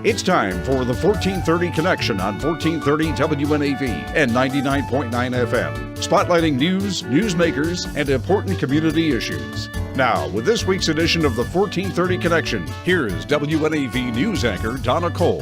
It's time for the 1430 Connection on 1430 WNAV and 99.9 FM, spotlighting news, newsmakers, and important community issues. Now, with this week's edition of the 1430 Connection, here is WNAV news anchor Donna Cole.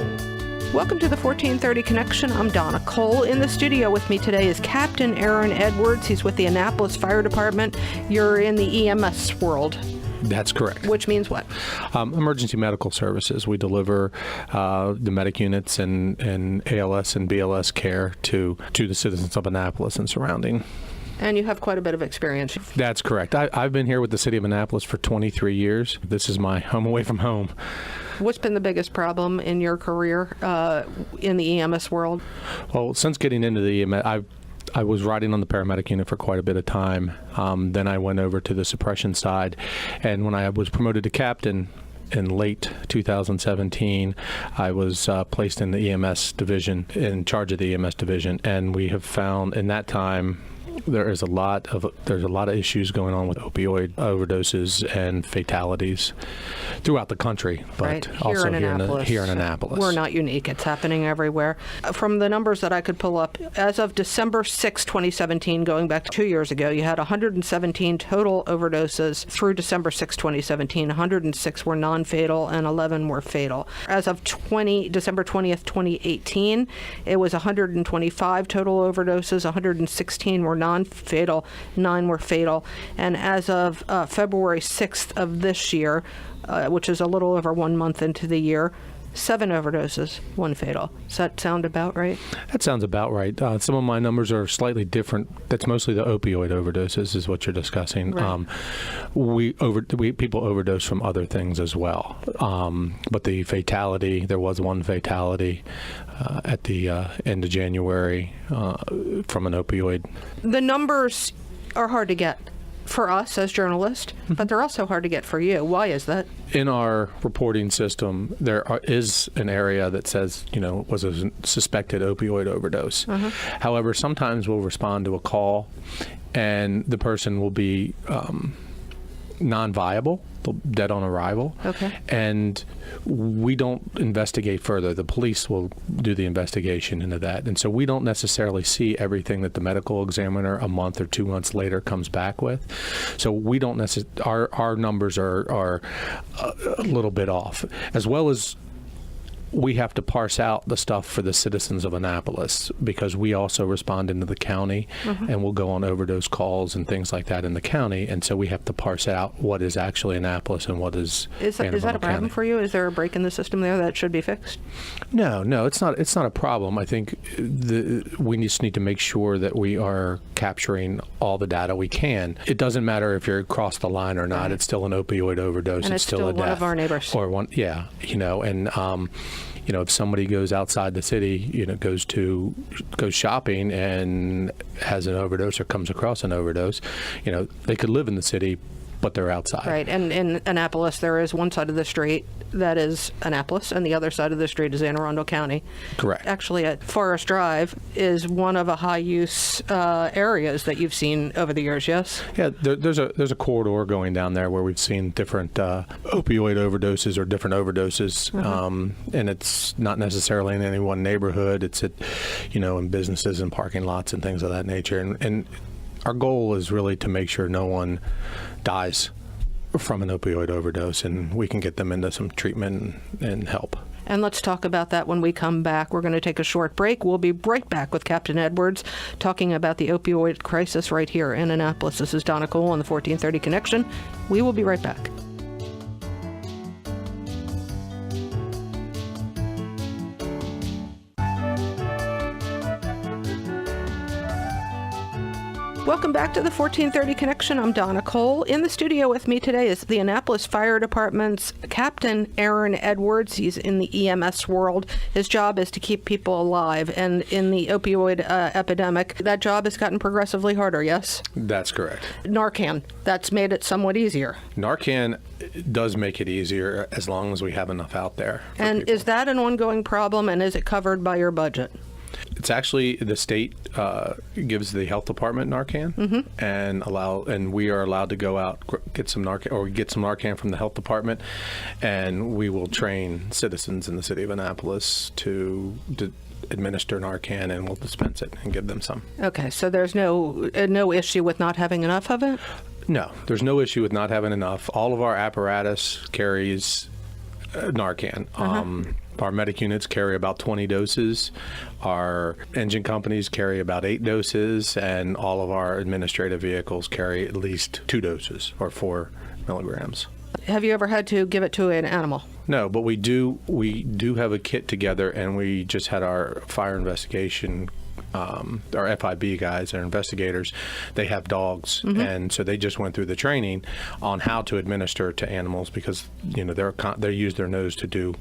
Welcome to the 1430 Connection. I'm Donna Cole. In the studio with me today is Captain Aaron Edwards. He's with the Annapolis Fire Department. You're in the EMS world. That's correct. Which means what? Emergency medical services. We deliver the medic units and ALS and BLS care to the citizens of Annapolis and surrounding. And you have quite a bit of experience. That's correct. I've been here with the City of Annapolis for 23 years. This is my home away from home. What's been the biggest problem in your career in the EMS world? Well, since getting into the EMS, I was riding on the paramedic unit for quite a bit of time. Then I went over to the suppression side. And when I was promoted to captain in late 2017, I was placed in the EMS division, in charge of the EMS division. And we have found in that time, there's a lot of issues going on with opioid overdoses and fatalities throughout the country, but right. also here in Annapolis. We're not unique. It's happening everywhere. From the numbers that I could pull up, as of December 6, 2017, going back 2 years ago, you had 117 total overdoses through December 6, 2017. 106 were non-fatal and 11 were fatal. As of December 20th, 2018, it was 125 total overdoses, 116 were non-fatal, 9 were fatal. And as of February 6th of this year, which is a little over 1 month into the year, 7 overdoses, 1 fatal. Does that sound about right? That sounds about right. Some of my numbers are slightly different. That's mostly the opioid overdoses is what you're discussing. Right. People overdose from other things as well. But the fatality, there was 1 fatality at the end of January from an opioid. The numbers are hard to get for us as journalists, but they're also hard to get for you. Why is that? In our reporting system, is an area that says, was a suspected opioid overdose. However, sometimes we'll respond to a call and the person will be non-viable, dead on arrival. Okay. And we don't investigate further. The police will do the investigation into that. And so we don't necessarily see everything that the medical examiner a month or 2 months later comes back with. So we don't our numbers are a little bit off, as well as we have to parse out the stuff for the citizens of Annapolis because we also respond into the county and we'll go on overdose calls and things like that in the county. And so we have to parse out what is actually Annapolis and what is Anne Is that a problem County. for you? Is there a break in the system there that should be fixed? No, it's not a problem. I think we just need to make sure that we are capturing all the data we can. It doesn't matter if you're across the line or not. Right. It's still an opioid overdose. And it's still a death. One of our neighbors. Or one, yeah, and if somebody goes outside the city, goes shopping and has an overdose or comes across an overdose, they could live in the city, but they're outside. Right. And in Annapolis, there is one side of the street that is Annapolis, and the other side of the street is Anne Arundel County. Correct. Actually, at Forest Drive is one of a high-use areas that you've seen over the years, yes? Yeah, there's a corridor going down there where we've seen different opioid overdoses or different overdoses, and it's not necessarily in any one neighborhood. It's at, in businesses and parking lots and things of that nature. And our goal is really to make sure no one dies from an opioid overdose, and we can get them into some treatment and help. And let's talk about that when we come back. We're going to take a short break. We'll be right back with Captain Edwards talking about the opioid crisis right here in Annapolis. This is Donna Cole on the 1430 Connection. We will be right back. Welcome back to the 1430 Connection. I'm Donna Cole. In the studio with me today is the Annapolis Fire Department's Captain Aaron Edwards. He's in the EMS world. His job is to keep people alive. And in the opioid epidemic, that job has gotten progressively harder, yes? That's correct. Narcan, that's made it somewhat easier. Narcan does make it easier as long as we have enough out there. And people. Is that an ongoing problem, and is it covered by your budget? It's actually the state gives the health department Narcan, and we are allowed to go out get some Narcan from the health department, and we will train citizens in the city of Annapolis to administer Narcan, and we'll dispense it and give them some. Okay, so there's no issue with not having enough of it? No, there's no issue with not having enough. All of our apparatus carries Narcan. Our medic units carry about 20 doses. Our engine companies carry about 8 doses, and all of our administrative vehicles carry at least 2 doses or 4 milligrams. Have you ever had to give it to an animal? No, but we do have a kit together, and we just had our fire investigation. Our FIB guys, our investigators, they have dogs, and so they just went through the training on how to administer to animals because they use their nose to do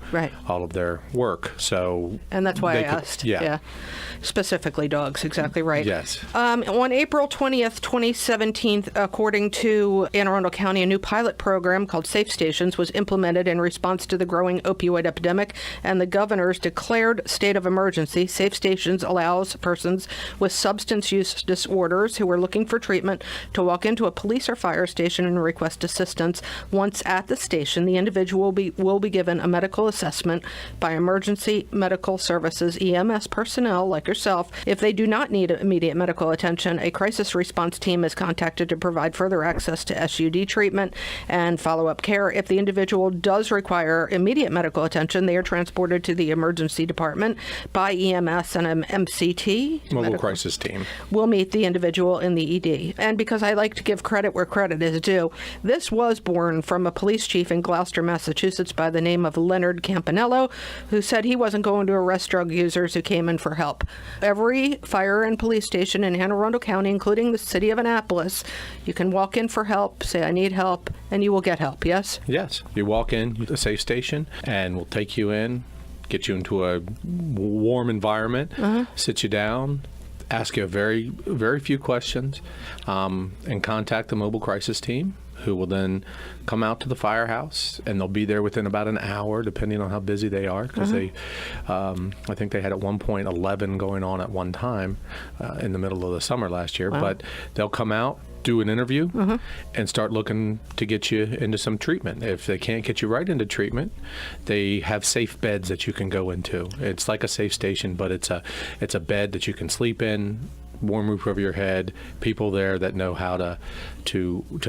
all of their work. So and that's why I asked. Yeah, specifically dogs. Exactly right. Yes. On April 20th, 2017, according to Anne Arundel County, a new pilot program called Safe Stations was implemented in response to the growing opioid epidemic, and the governor's declared state of emergency. Safe Stations allows persons with substance use disorders who are looking for treatment to walk into a police or fire station and request assistance. Once at the station, the individual will be given a medical assessment by emergency medical services EMS personnel like yourself. If they do not need immediate medical attention, a crisis response team is contacted to provide further access to SUD treatment and follow-up care. If the individual does require immediate medical attention, they are transported to the emergency department by EMS and an MCT. Mobile Crisis Team will meet the individual in the ED. And because I like to give credit where credit is due, this was born from a police chief in Gloucester, Massachusetts by the name of Leonard Campanello, who said he wasn't going to arrest drug users who came in for help. Every fire and police station in Anne Arundel County, including the city of Annapolis, you can walk in for help, say, I need help, and you will get help, yes? Yes. You walk in a safe station, and we'll take you in, get you into a warm environment, sit you down, ask you a very, very few questions, and contact the mobile crisis team, who will then come out to the firehouse, and they'll be there within about an hour, depending on how busy they are, because I think they had at one point 11 going on at one time in the middle of the summer last year. Wow. But they'll come out, do an interview, and start looking to get you into some treatment. If they can't get you right into treatment, they have safe beds that you can go into. It's like a safe station, but it's a bed that you can sleep in, warm roof over your head, people there that know how to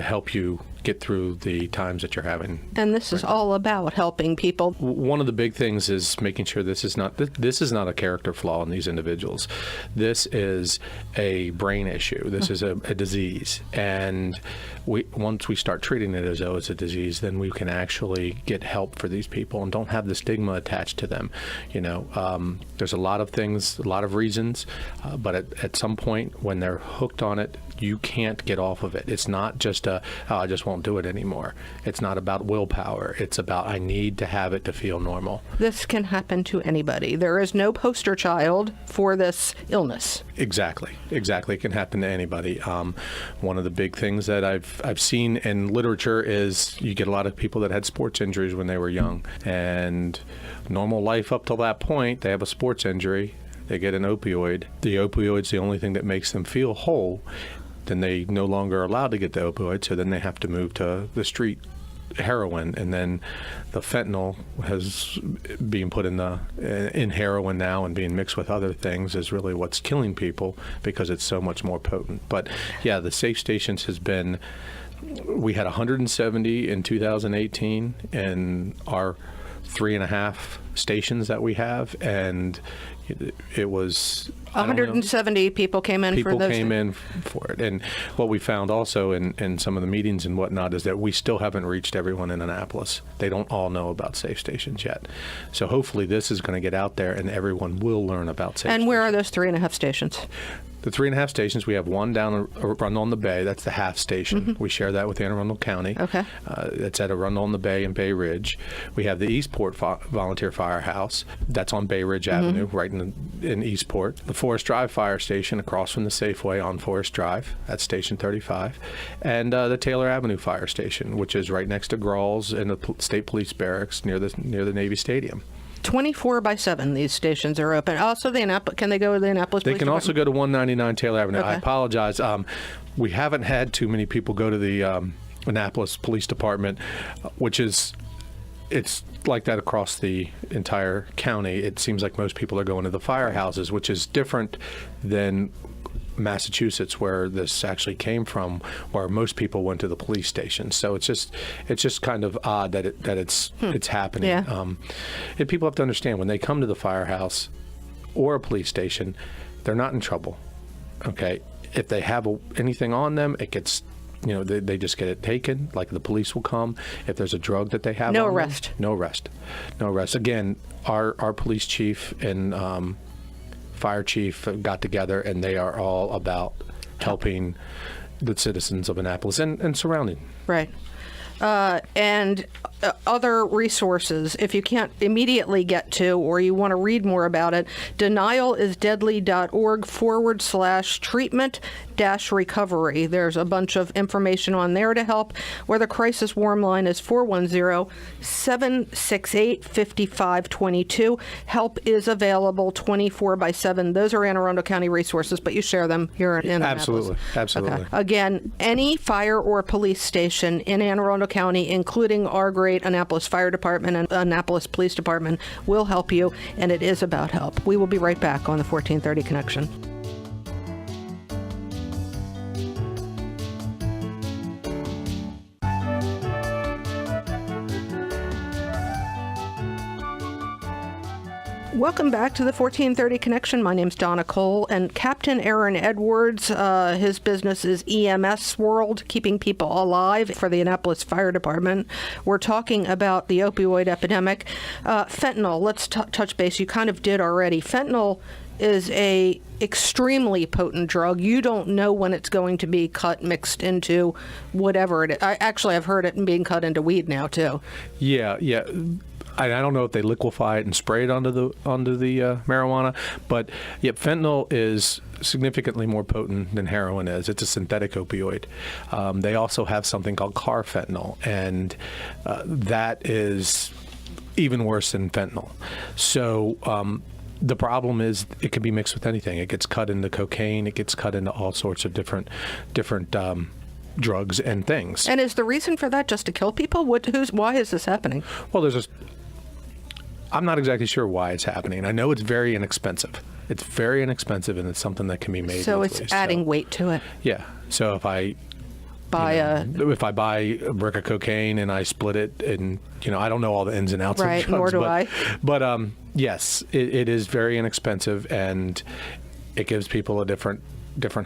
help you get through the times that you're having. And this is all about helping people. One of the big things is making sure this is not a character flaw in these individuals. This is a brain issue. This is a disease. And once we start treating it as though it's a disease, then we can actually get help for these people and don't have the stigma attached to them. There's a lot of things, a lot of reasons, but at some point when they're hooked on it, you can't get off of it. It's not just I just won't do it anymore. It's not about willpower. It's about I need to have it to feel normal. This can happen to anybody. There is no poster child for this illness. Exactly. It can happen to anybody. One of the big things that I've seen in literature is you get a lot of people that had sports injuries when they were young, and normal life up till that point, they have a sports injury, they get an opioid. The opioid's the only thing that makes them feel whole. Then they no longer are allowed to get the opioid, so then they have to move to the street heroin, and then the fentanyl has being put in heroin now and being mixed with other things is really what's killing people because it's so much more potent. But yeah, the safe stations has been, we had 170 in 2018 in our 3.5 stations that we have, and it was 170 people came in for those. People came in for it. And what we found also in some of the meetings and whatnot is that we still haven't reached everyone in Annapolis. They don't all know about safe stations yet. So hopefully this is going to get out there and everyone will learn about safe stations. And where are those 3.5 stations? The 3.5 stations, we have one down Arundel on the Bay. That's the half station. We share that with Anne Arundel County. Okay. That's at Arundel on the Bay and Bay Ridge. We have the Eastport Volunteer Firehouse. That's on Bay Ridge Avenue, right in Eastport. The Forest Drive Fire Station across from the Safeway on Forest Drive. That's Station 35. And the Taylor Avenue Fire Station, which is right next to Grawls and the State Police Barracks near the Navy Stadium. 24/7, these stations are open. Also, can they go to the Annapolis Police They can also Department? go to 199 Taylor Avenue. I Okay. apologize. We haven't had too many people go to the Annapolis Police Department, it's like that across the entire county. It seems like most people are going to the firehouses, which is different than Massachusetts, where this actually came from, where most people went to the police station. So it's just kind of odd that it's happening. Yeah. And people have to understand, when they come to the firehouse or a police station, they're not in trouble. Okay, if they have anything on them, it gets, they just get it taken. Like, the police will come if there's a drug that they have. No on them. arrest. No arrest. Again, our police chief and fire chief got together, and they are all about helping the citizens of Annapolis and surrounding. Right. And other resources, if you can't immediately get to, or you want to read more about it, denialisdeadly.org/treatment-recovery. There's a bunch of information on there to help, where the crisis warm line is 410-768-5522. Help is available 24/7. Those are Anne Arundel County resources, but you share them here in Annapolis. Absolutely. Okay. Again, any fire or police station in Anne Arundel County, including our great Annapolis Fire Department and Annapolis Police Department, will help you, and it is about help. We will be right back on the 1430 Connection. Welcome back to the 1430 Connection. My name's Donna Cole, and Captain Aaron Edwards, his business is EMS World, keeping people alive for the Annapolis Fire Department. We're talking about the opioid epidemic. Fentanyl, let's touch base. You kind of did already. Fentanyl is a extremely potent drug. You don't know when it's going to be mixed into whatever it is. I've heard it being cut into weed now, too. Yeah. I don't know if they liquefy it and spray it onto the marijuana, but fentanyl is significantly more potent than heroin is. It's a synthetic opioid. They also have something called carfentanil, and that is even worse than fentanyl. So the problem is it can be mixed with anything. It gets cut into cocaine. It gets cut into all sorts of different drugs and things. And is the reason for that just to kill people? Why is this happening? Well, I'm not exactly sure why it's happening. I know it's very inexpensive. It's very inexpensive, and it's something that can be made. So easily. it's adding weight to it. Yeah. So if I buy a brick of cocaine and I split it, and I don't know all the ins and outs of drugs, nor do I. But yes, it is very inexpensive, and it gives people a different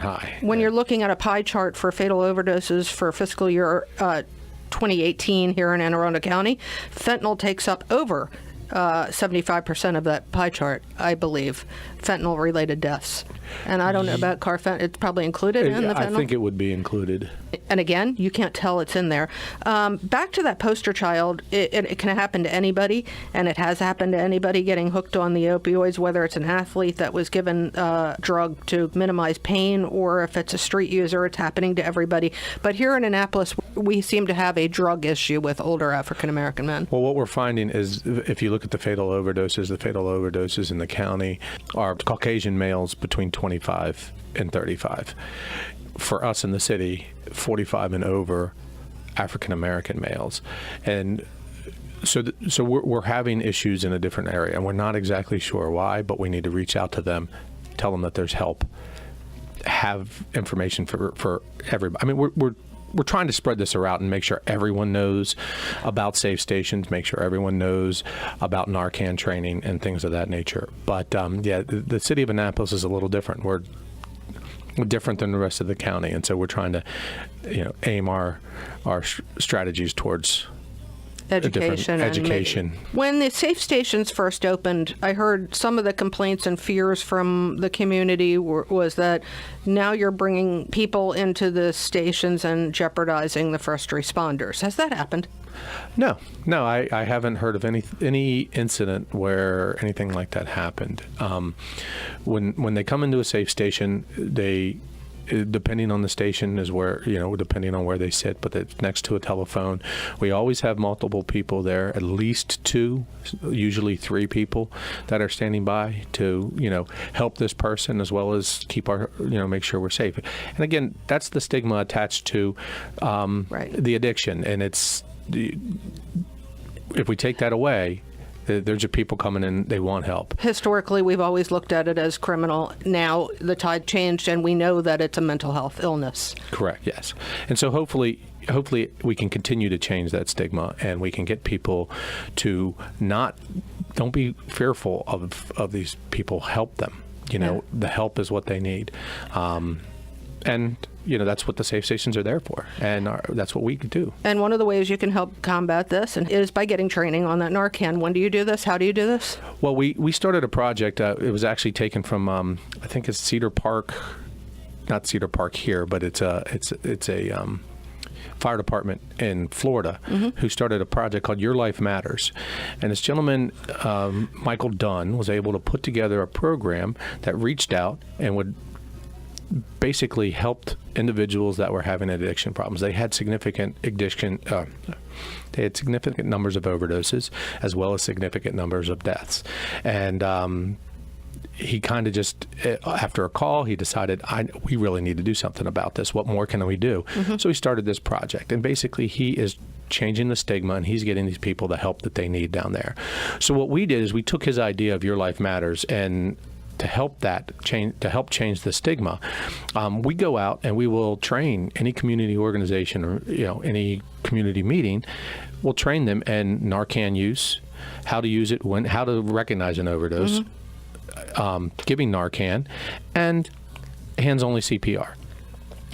high. When you're looking at a pie chart for fatal overdoses for fiscal year 2018 here in Anne Arundel County, fentanyl takes up over 75% of that pie chart, I believe, fentanyl-related deaths. And I don't know about carfentanil. It's probably included in the fentanyl? I think it would be included. And again, you can't tell it's in there. Back to that poster child, it can happen to anybody, and it has happened to anybody getting hooked on the opioids, whether it's an athlete that was given a drug to minimize pain, or if it's a street user, it's happening to everybody. But here in Annapolis, we seem to have a drug issue with older African-American men. Well, what we're finding is, if you look at the fatal overdoses in the county are Caucasian males between 25 and 35. For us in the city, 45 and over African-American males. And so we're having issues in a different area, and we're not exactly sure why, but we need to reach out to them, tell them that there's help, have information for everybody. I mean, we're trying to spread this around and make sure everyone knows about safe stations, make sure everyone knows about Narcan training and things of that nature. But the city of Annapolis is a little different. We're different than the rest of the county, and so we're trying to, aim our strategies towards education. When the safe stations first opened, I heard some of the complaints and fears from the community was that now you're bringing people into the stations and jeopardizing the first responders. Has that happened? No, I haven't heard of any incident where anything like that happened. When they come into a safe station, depending on the station is where, depending on where they sit, but it's next to a telephone. We always have multiple people there, at least 2, usually 3 people that are standing by to, help this person as well as keep our, make sure we're safe. And again, that's the stigma attached to the addiction. And it's, if we take that away, there's just people coming in, they want help. Historically, we've always looked at it as criminal. Now the tide changed, and we know that it's a mental health illness. Correct, yes. And so hopefully we can continue to change that stigma, and we can get people to don't be fearful of these people. Help them. The help is what they need. And that's what the safe stations are there for, and that's what we do. And one of the ways you can help combat this is by getting training on that Narcan. When do you do this? How do you do this? Well, we started a project. It was actually taken from I think it's Cedar Park, not Cedar Park here, but it's a fire department in Florida who started a project called Your Life Matters. And this gentleman, Michael Dunn, was able to put together a program that reached out and would basically helped individuals that were having addiction problems. They had significant addiction. They had significant numbers of overdoses as well as significant numbers of deaths. And he kind of just, after a call, he decided, we really need to do something about this. What more can we do? So he started this project. And basically, he is changing the stigma, and he's getting these people the help that they need down there. So what we did is we took his idea of Your Life Matters, and to help change the stigma, we go out and we will train any community organization or any community meeting. We'll train them in Narcan use, how to use it, how to recognize an overdose, giving Narcan, and hands-only CPR,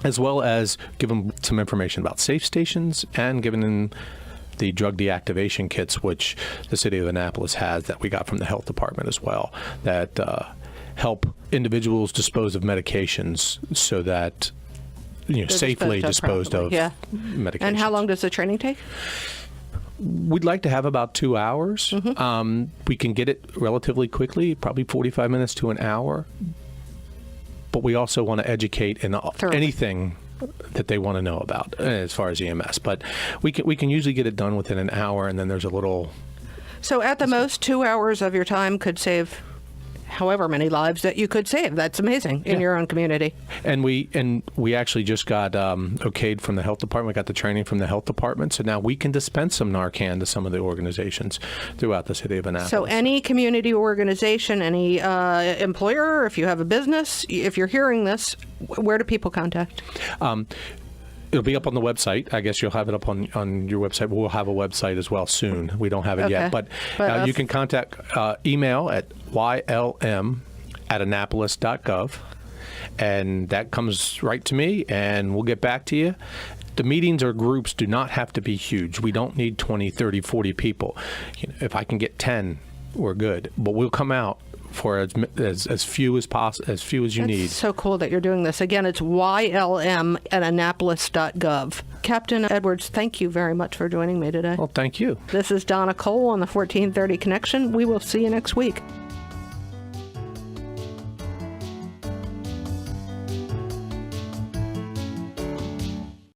as well as give them some information about safe stations and giving them the drug deactivation kits, which the City of Annapolis has, that we got from the health department as well, that help individuals dispose of medications so that safely disposed of medications. And how long does the training take? We'd like to have about 2 hours. We can get it relatively quickly, probably 45 minutes to an hour. But we also want to educate in anything that they want to know about as far as EMS. But we can usually get it done within an hour, and then there's a little. So at the most, 2 hours of your time could save however many lives that you could save. That's amazing in your own community. And we actually just got okayed from the health department. We got the training from the health department, so now we can dispense some Narcan to some of the organizations throughout the City of Annapolis. So any community organization, any employer, if you have a business, if you're hearing this, where do people contact? It'll be up on the website. I guess you'll have it up on your website. We'll have a website as well soon. We don't have it yet. But you can contact email at ylm@annapolis.gov, and that comes right to me, and we'll get back to you. The meetings or groups do not have to be huge. We don't need 20, 30, 40 people. If I can get 10, we're good. But we'll come out for as few as possible, as few as you need. It's so cool that you're doing this. Again, it's ylm@annapolis.gov. Captain Edwards, thank you very much for joining me today. Well, thank you. This is Donna Cole on the 1430 Connection. We will see you next week.